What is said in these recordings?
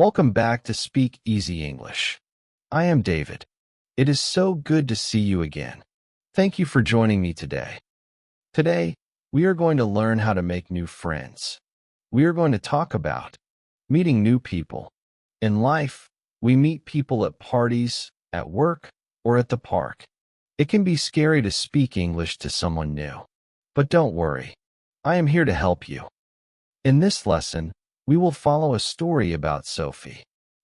Welcome back to Speak Easy English. I am David. It is so good to see you again. Thank you for joining me today. Today, we are going to learn how to make new friends. We are going to talk about meeting new people. In life, we meet people at parties, at work, or at the park. It can be scary to speak English to someone new. But don't worry. I am here to help you. In this lesson, we will follow a story about Sophie.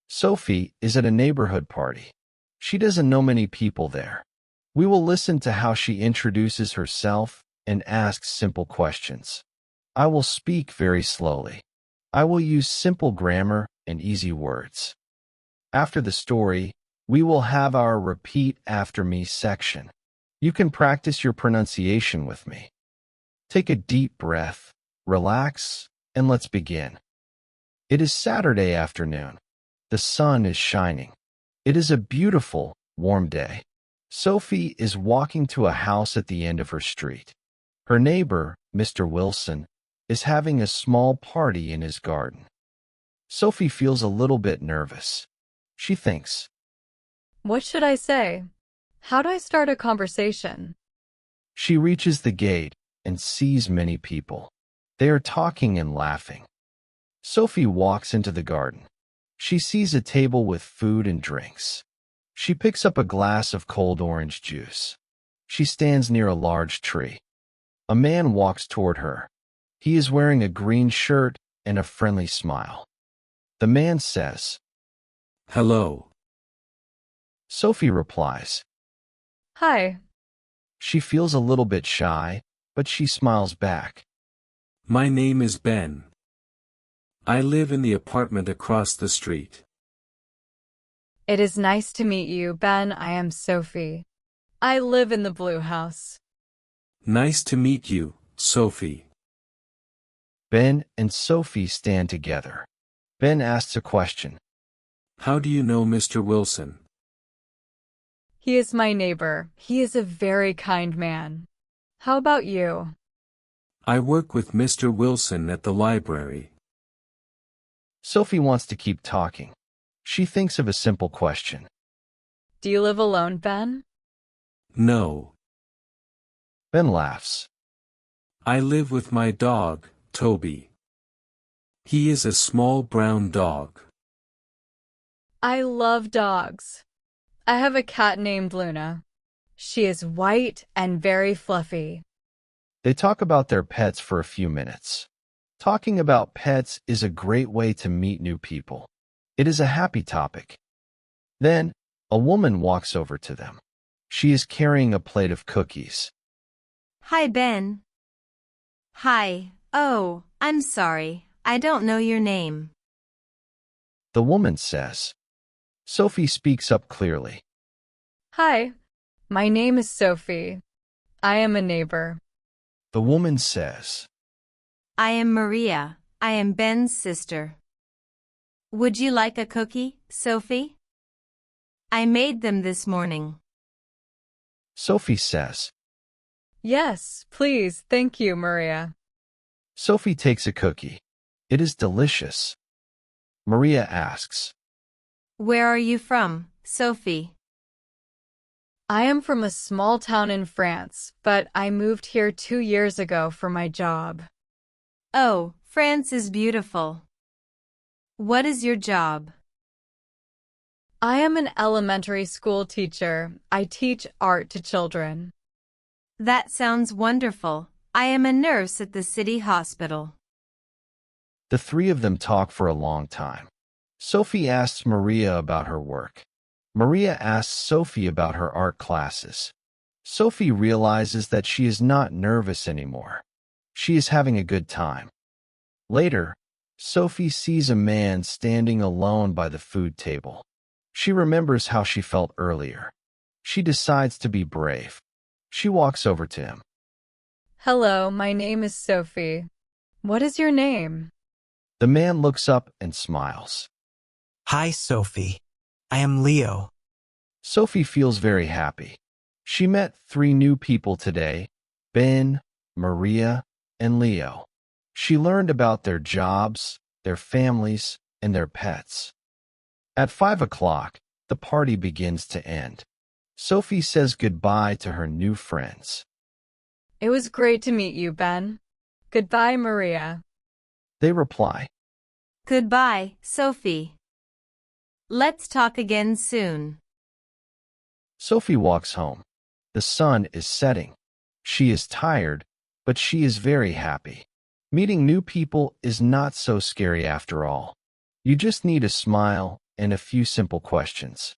Sophie is at a neighborhood party. She doesn't know many people there. We will listen to how she introduces herself and asks simple questions. I will speak very slowly. I will use simple grammar and easy words. After the story, we will have our repeat after me section. You can practice your pronunciation with me. Take a deep breath, relax, and let's begin. It is Saturday afternoon. The sun is shining. It is a beautiful, warm day. Sophie is walking to a house at the end of her street. Her neighbor, Mr. Wilson, is having a small party in his garden. Sophie feels a little bit nervous. She thinks, "What should I say? How do I start a conversation?" She reaches the gate and sees many people. They are talking and laughing. Sophie walks into the garden. She sees a table with food and drinks. She picks up a glass of cold orange juice. She stands near a large tree. A man walks toward her. He is wearing a green shirt and a friendly smile. The man says, "Hello." Sophie replies. "Hi." She feels a little bit shy, but she smiles back. My name is Ben. I live in the apartment across the street. "It is nice to meet you, Ben. I am Sophie. I live in the blue house." Nice to meet you, Sophie. Ben and Sophie stand together. Ben asks a question. How do you know Mr. Wilson? "He is my neighbor. He is a very kind man. How about you?" I work with Mr. Wilson at the library. Sophie wants to keep talking. She thinks of a simple question. "Do you live alone, Ben?" No. Ben laughs. I live with my dog, Toby. He is a small brown dog. "I love dogs. I have a cat named Luna. She is white and very fluffy." They talk about their pets for a few minutes. Talking about pets is a great way to meet new people. It is a happy topic. Then, a woman walks over to them. She is carrying a plate of cookies. Hi, Ben. Hi. Oh, I'm sorry. I don't know your name. The woman says. Sophie speaks up clearly. "Hi. My name is Sophie. I am a neighbor." The woman says. I am Maria. I am Ben's sister. Would you like a cookie, Sophie? I made them this morning. Sophie says. "Yes, please. Thank you, Maria." Sophie takes a cookie. It is delicious. Maria asks. Where are you from, Sophie? "I am from a small town in France, but I moved here 2 years ago for my job." Oh, France is beautiful. What is your job? "I am an elementary school teacher. I teach art to children." That sounds wonderful. I am a nurse at the city hospital. The three of them talk for a long time. Sophie asks Maria about her work. Maria asks Sophie about her art classes. Sophie realizes that she is not nervous anymore. She is having a good time. Later, Sophie sees a man standing alone by the food table. She remembers how she felt earlier. She decides to be brave. She walks over to him. "Hello, my name is Sophie. What is your name?" The man looks up and smiles. Hi, Sophie. I am Leo. Sophie feels very happy. She met 3 new people today, Ben, Maria, and Leo. She learned about their jobs, their families, and their pets. At 5 o'clock, the party begins to end. Sophie says goodbye to her new friends. It was great to meet you, Ben. Goodbye, Maria. They reply. Goodbye, Sophie. Let's talk again soon. Sophie walks home. The sun is setting. She is tired, but she is very happy. Meeting new people is not so scary after all. You just need a smile and a few simple questions.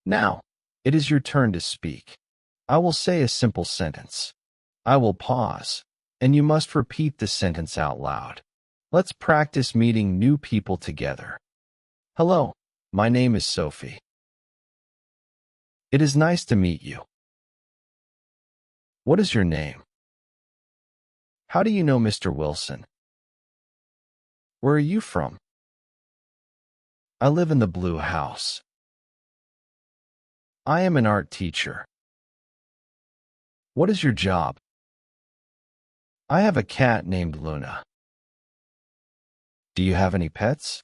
Now, it is your turn to speak. I will say a simple sentence. I will pause, and you must repeat the sentence out loud. Let's practice meeting new people together. Hello, my name is Sophie. It is nice to meet you. What is your name? How do you know Mr. Wilson? Where are you from? I live in the blue house. I am an art teacher. What is your job? I have a cat named Luna. Do you have any pets?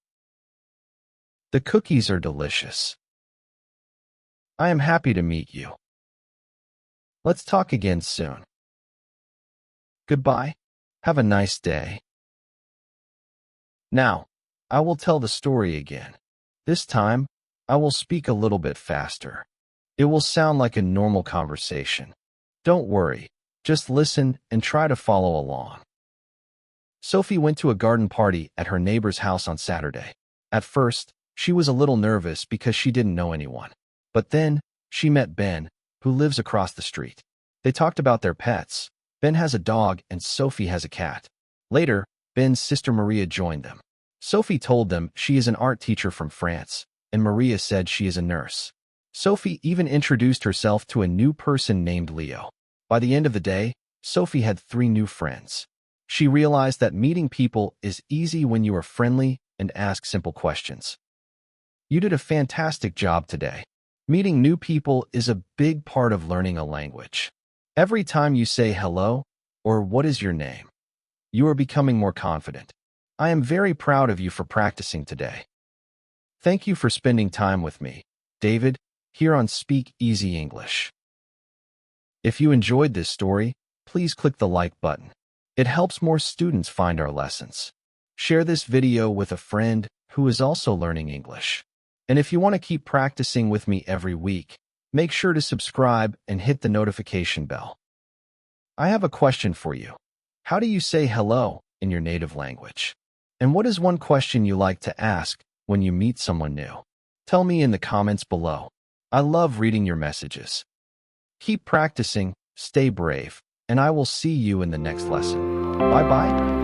The cookies are delicious. I am happy to meet you. Let's talk again soon. Goodbye. Have a nice day. Now, I will tell the story again. This time, I will speak a little bit faster. It will sound like a normal conversation. Don't worry, just listen and try to follow along. Sophie went to a garden party at her neighbor's house on Saturday. At first, she was a little nervous because she didn't know anyone. But then, she met Ben, who lives across the street. They talked about their pets. Ben has a dog and Sophie has a cat. Later, Ben's sister Maria joined them. Sophie told them she is an art teacher from France, and Maria said she is a nurse. Sophie even introduced herself to a new person named Leo. By the end of the day, Sophie had 3 new friends. She realized that meeting people is easy when you are friendly and ask simple questions. You did a fantastic job today. Meeting new people is a big part of learning a language. Every time you say hello or what is your name, you are becoming more confident. I am very proud of you for practicing today. Thank you for spending time with me, David, here on Speak Easy English. If you enjoyed this story, please click the like button. It helps more students find our lessons. Share this video with a friend who is also learning English. And if you want to keep practicing with me every week, make sure to subscribe and hit the notification bell. I have a question for you. How do you say hello in your native language? And what is one question you like to ask when you meet someone new? Tell me in the comments below. I love reading your messages. Keep practicing, stay brave, and I will see you in the next lesson. Bye-bye.